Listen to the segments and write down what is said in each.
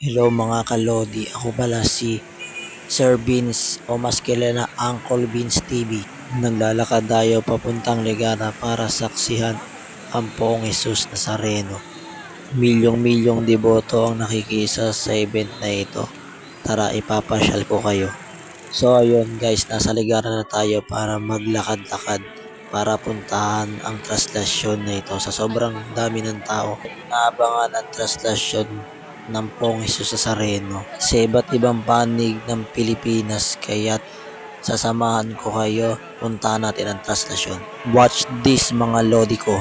Hello mga kalodi, ako pala si Sir Beans o mas kilala Uncle Beans TV. Naglalakad tayo papuntang Legara para saksihan ang Poong Jesus Nazareno. Milyong-milyong deboto ang nakikisa sa event na ito. Tara, ipapasyal ko kayo. So ayun guys, nasa Legara na tayo para maglakad-lakad para puntahan ang traslasyon na ito. Sa sobrang dami ng tao, inaabangan ang traslasyon ng Poong Jesus Nazareno sa iba't ibang panig ng Pilipinas, kaya't sasamahan ko kayo, puntahan natin ang traslasyon. Watch this mga lodi ko.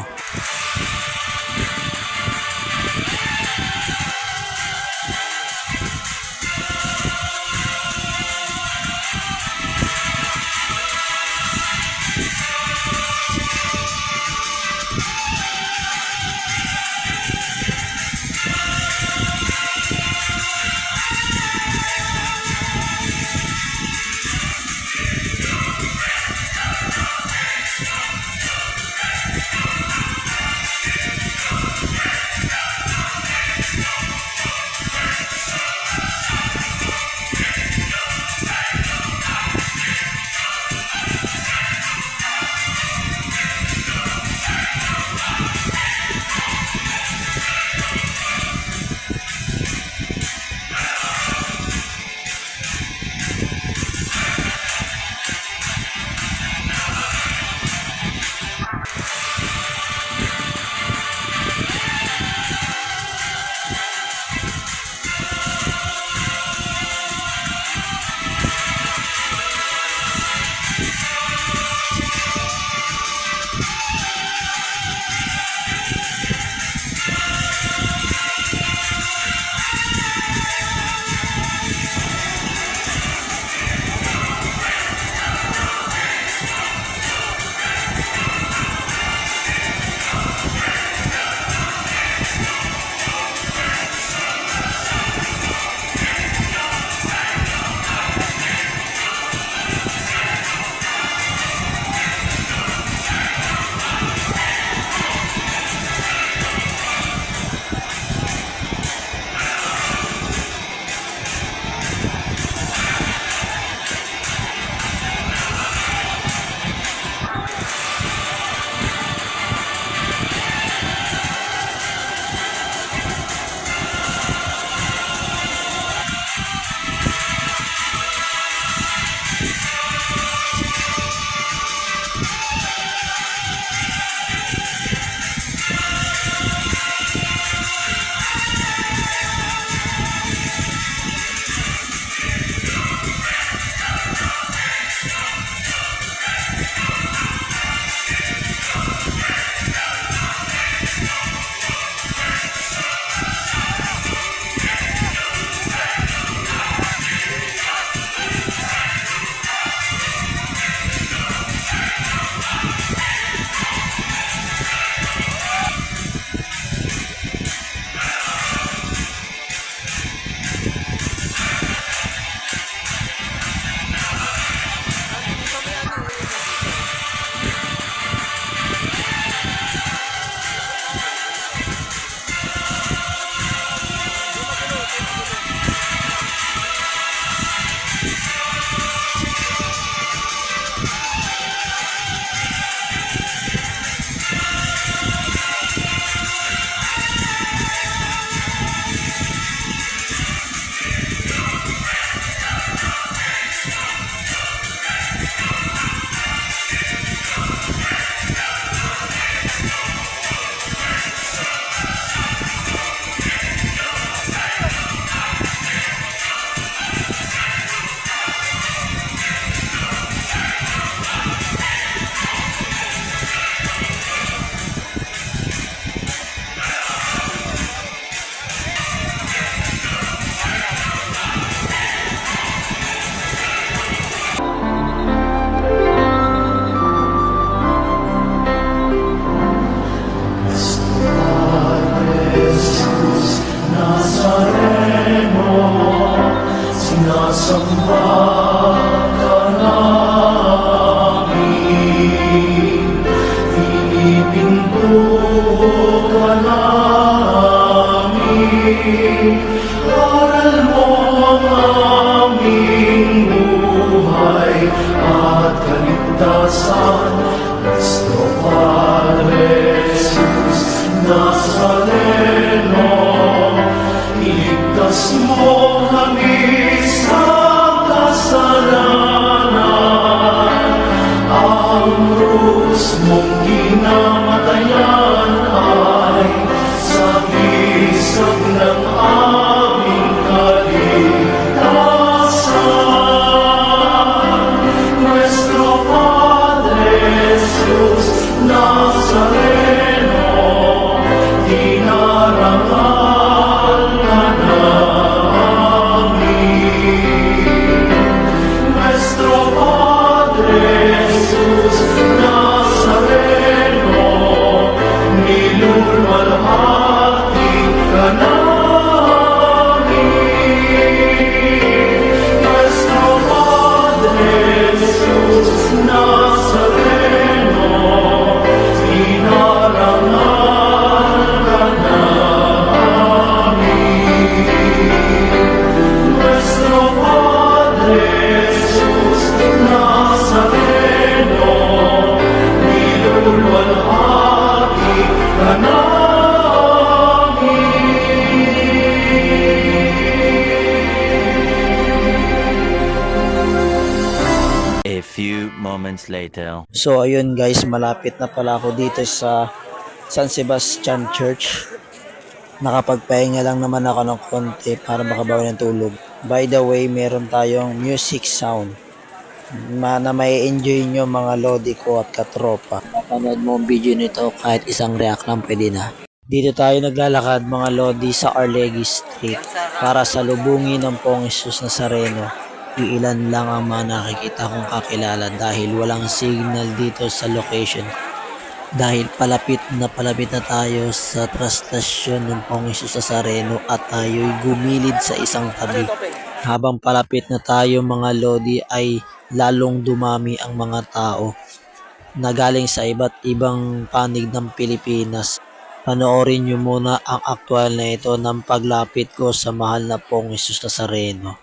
at kaligtasan. Nuestro Padre Jesus Nazareno, iligtas mo kami sa kasalanan. Ang krus mong ginamatayan ay sagisag ng aming kaligtasan. Nuestro Padre Jesus Nazareno, dinarangal ka namin. Nuestro Padre Jesus Nazareno, nilulwalhati ka namin. Nuestro Padre Jesus Nazareno, dinarangal ka namin. Nuestro Padre Jesus Nazareno, nilulwalhati ka namin. A few moments later. So ayun guys, malapit na pala ako dito sa San Sebastian Church. Nakapagpahinga lang naman ako ng konti para makabawi ng tulog. By the way, meron tayong music sound na may enjoy nyo mga lodi ko at katropa. Napanood mo ang video nito, kahit isang react lang pwede na. Dito tayo naglalakad mga lodi sa Arlegui Street para salubungin ng Poong Jesus Nazareno. Iilan lang ang mga nakikita kong kakilala dahil walang signal dito sa location. Dahil palapit na tayo sa trastasyon ng Poong Jesus Nazareno at tayo'y gumilid sa isang tabi. Habang palapit na tayo mga lodi ay lalong dumami ang mga tao na galing sa iba't ibang panig ng Pilipinas. Panoorin nyo muna ang aktual na ito ng paglapit ko sa mahal na Poong Jesus Nazareno.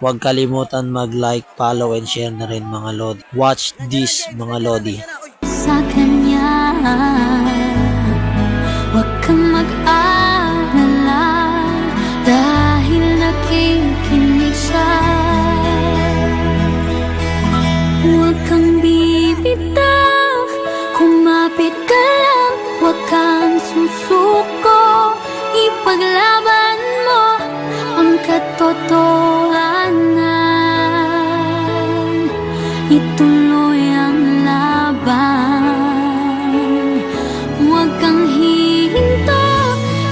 Huwag kalimutan mag-like, follow, and share na rin mga lodi. Watch this mga lodi. Sa kanya, huwag kang mag-alala dahil nakikinig siya. Huwag kang bibitaw, kumapit ka lang, huwag kang susuko. Ipaglaban mo ang katotohanan, ituloy ang laban. Huwag kang hihinto,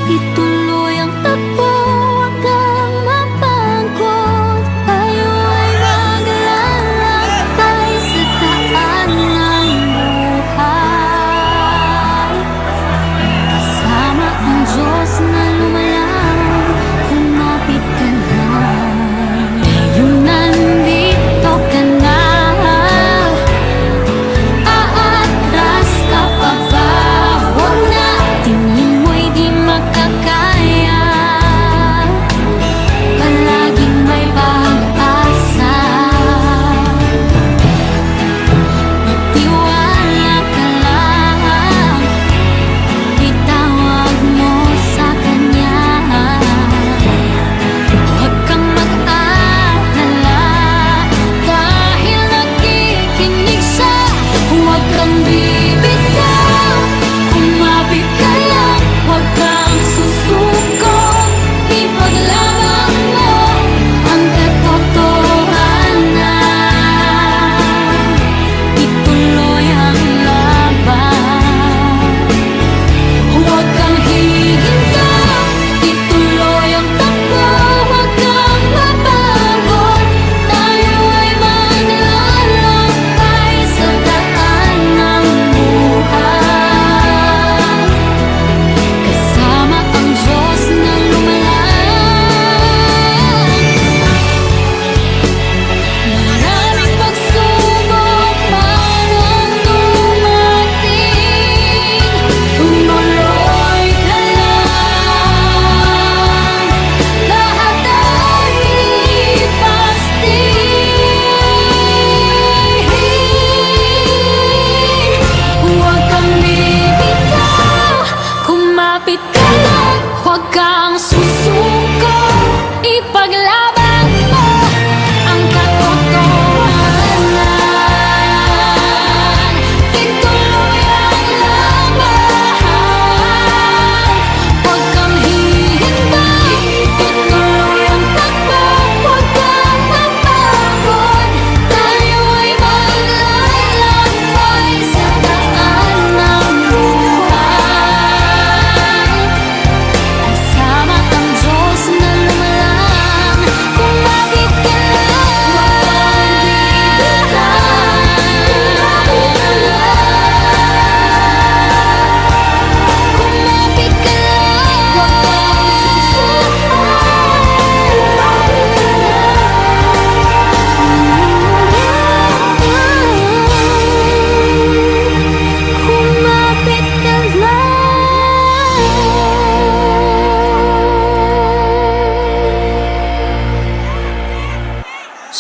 ituloy ang takbo, huwag kang mapagod. Tayo ay maglalakbay sa daan ng buhay. Kasama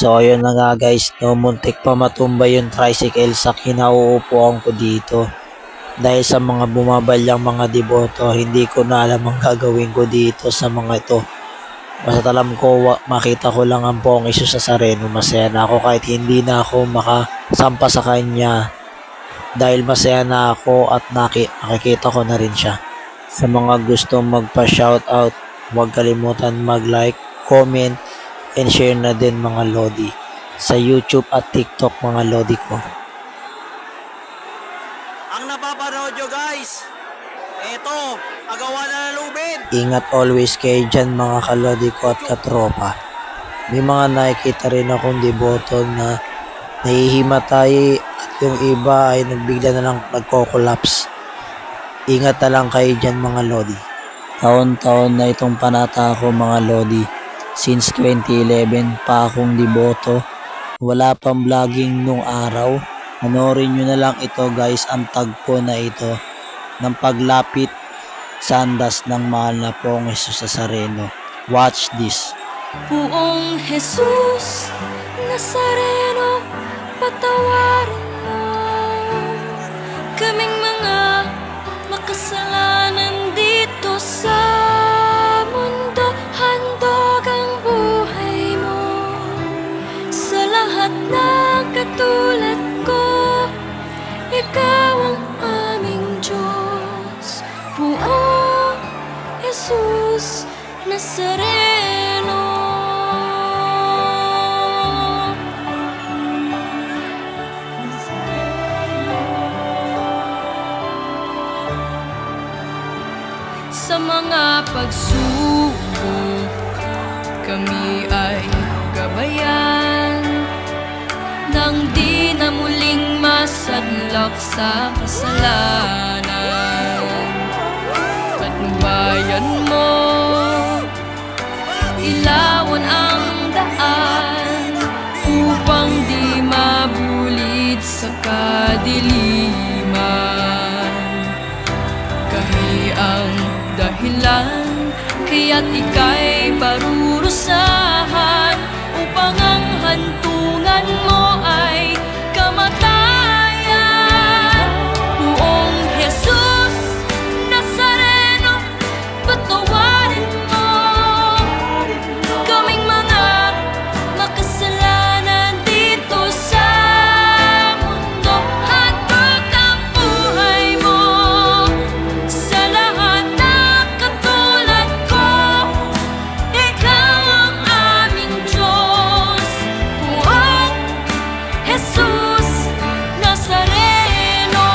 So ayun na nga guys, no, muntik pa matumba yung tricycle sa kinauupuan ko dito. Dahil sa mga bumabalyang mga deboto, hindi ko na alam ang gagawin ko dito sa mga ito. Basta alam ko, makita ko lang ang Poong Hesus sa Nazareno, masaya na ako kahit hindi na ako makasampa sa kanya. Dahil masaya na ako at nakikita ko na rin siya. Sa mga gustong magpa-shoutout, huwag kalimutan mag-like, comment, and share na din mga Lodi. Sa YouTube at TikTok mga Lodi ko. Ang napapanood nyo guys, eto, agawa na ng lubid. Ingat always kayo dyan mga kalodi ko at katropa. May mga nakikita rin akong deboto na nahihimatay at yung iba ay nagbigla na lang nagko-collapse. Ingat na lang kayo dyan mga lodi. Taon-taon na itong panata ko mga lodi. Since 2011 pa akong deboto. Wala pang vlogging nung araw. Panoorin nyo na lang ito guys, ang tagpo na ito ng paglapit sa andas ng mahal na Poong Hesus sa Nazareno. Watch this. Poong Jesus Nazareno, patawarin mo kaming mga makasalanan dito sa mundo. Handog ang buhay mo sa lahat ng katulad ko. Ikaw ang aming Diyos, Poong Jesus Nazareno. Sa mga pagsubok, kami ay gabayan nang di na muling masadlak sa kasalanan. Patnubayan mo, ilawan ang daan upang di mabulid sa kadiliman. Kami ang dahilan kaya't ika'y parurusahan upang ang hantungan mo ay kamatayan. Poong Jesus Nazareno, patawarin mo kaming mga makasalanan dito sa mundo. Handog ang buhay mo sa lahat ng katulad ko. Ikaw ang aming Diyos, Poong Jesus Nazareno.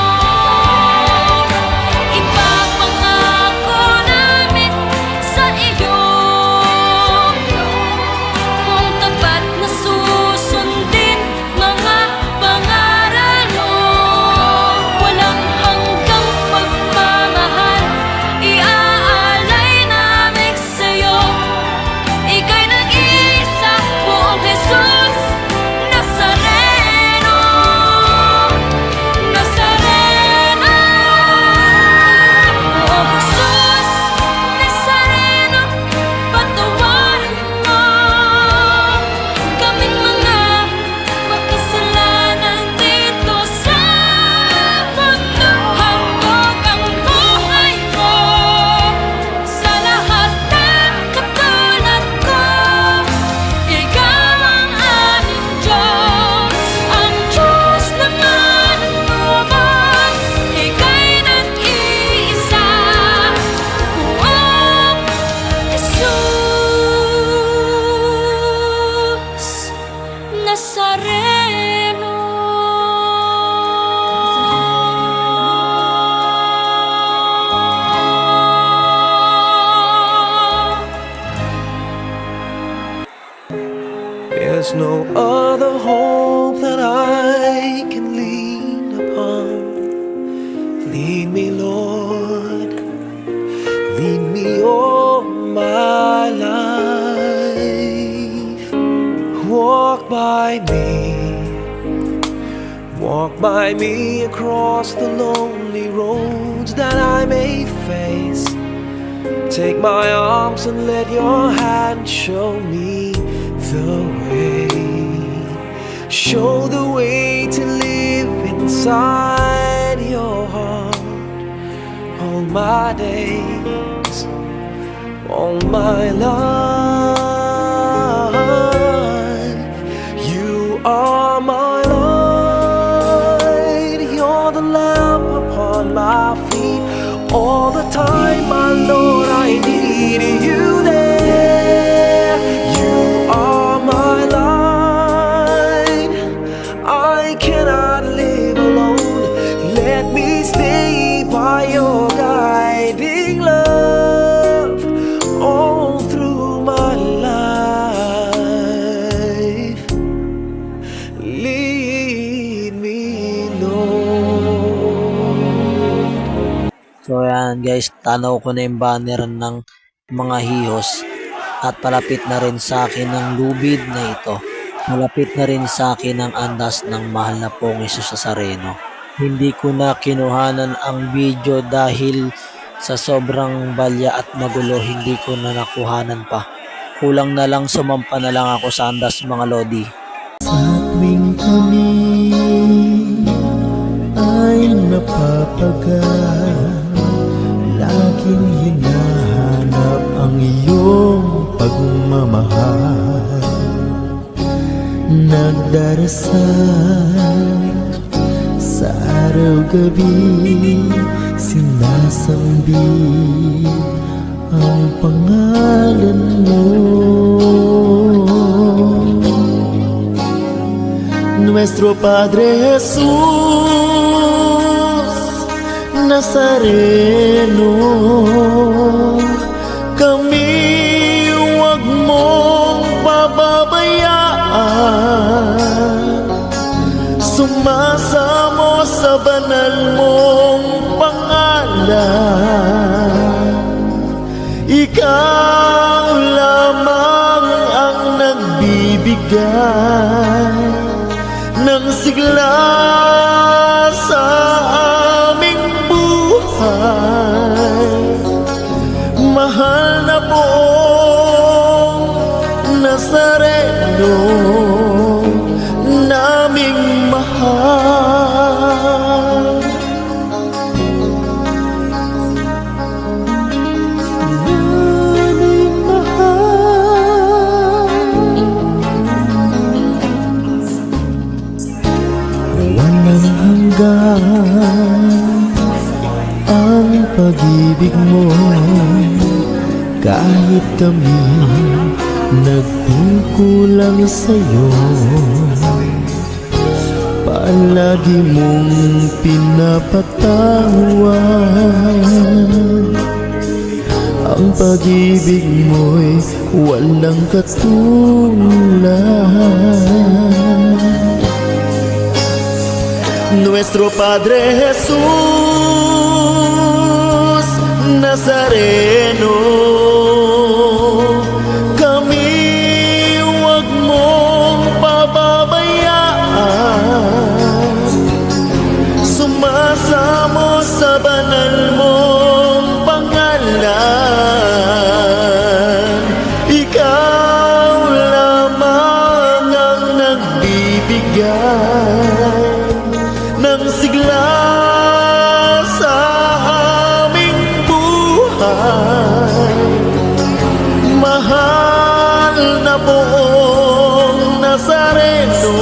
Ipapangako namin sa iyo kung tapat na susundin mga pangaral mo. Walang hanggang pagmamahal iaalay namin sa'yo. Ika'y nag-iisa, Poong Jesus Nazareno. Nazareno, Poong Jesus Nazareno, patawarin mo kaming mga makasalanan dito sa mundo. Handog ang buhay mo sa lahat ng katulad ko. Ikaw ang aming Diyos, ang Diyos na manunubos. Ika'y nag-iisa, Poong Jesus Nazareno. There's no other hope that I can lean upon. Lead me, Lord, lead me all my life. Walk by me across the lonely roads that I may face. Take my arms and let your hand show me the way. show the way to live inside your heart. All my days, all my life, you are my light. You're the lamp upon my feet. All the time, my Lord, I need you there. You are my light. I cannot live alone. Let me stay by your guiding love all through my life. Lead me, Lord. So yan guys, tanaw ko na yung banner ng mga hihos at palapit na rin sa akin ng lubid na ito. Malapit na rin sa akin ang andas ng mahal na pong Hesus Nazareno. Hindi ko na kinuhanan ang video dahil sa sobrang balya at magulo, hindi ko na nakuhanan pa. Kulang na lang sumampa na lang ako sa andas mga lodi. Tuwing kami ay napapagal, laging hinahanap ang iyong pagmamahal. Nagdarasal sa araw-gabi, sinasambit ang pangalan mo. Nuestro Padre Jesus Nazareno, kami huwag mong pababayaan. Sumasamo sa banal mong pangalan. Ikaw lamang ang nagbibigay ng sigla sa aming buhay. Mahal na poong Nazareno, naming mahal. Naming mahal. Walang hanggan ang pag-ibig mo, kahit kami nagkukulang sa'yo. Palagi mong pinapatawad. Ang pag-ibig mo'y walang katulad. Nuestro Padre Jesus Nazareno, kami huwag mong pababayaan. Sumasamo sa banal mong pangalan. Ikaw lamang ang nagbibigay ng sigla sa aming buhay. Mahal na poong Nazareno,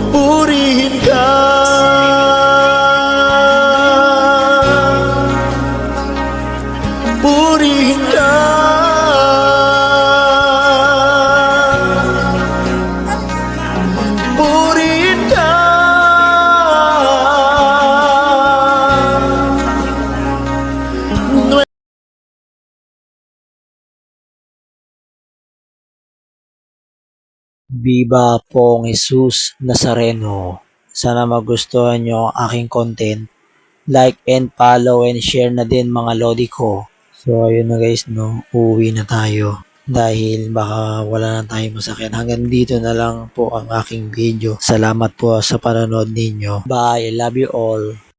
purihin ka. Purihin ka. Purihin ka. Viva Pong Hesus Nazareno. Sana magustuhan nyo ang aking content. Like and follow and share na din mga lodi ko. So ayun na guys, no, uuwi na tayo. Dahil baka wala na tayong masakyan. Hanggang dito na lang po ang aking video. Salamat po sa panonood ninyo. Bye, I love you all.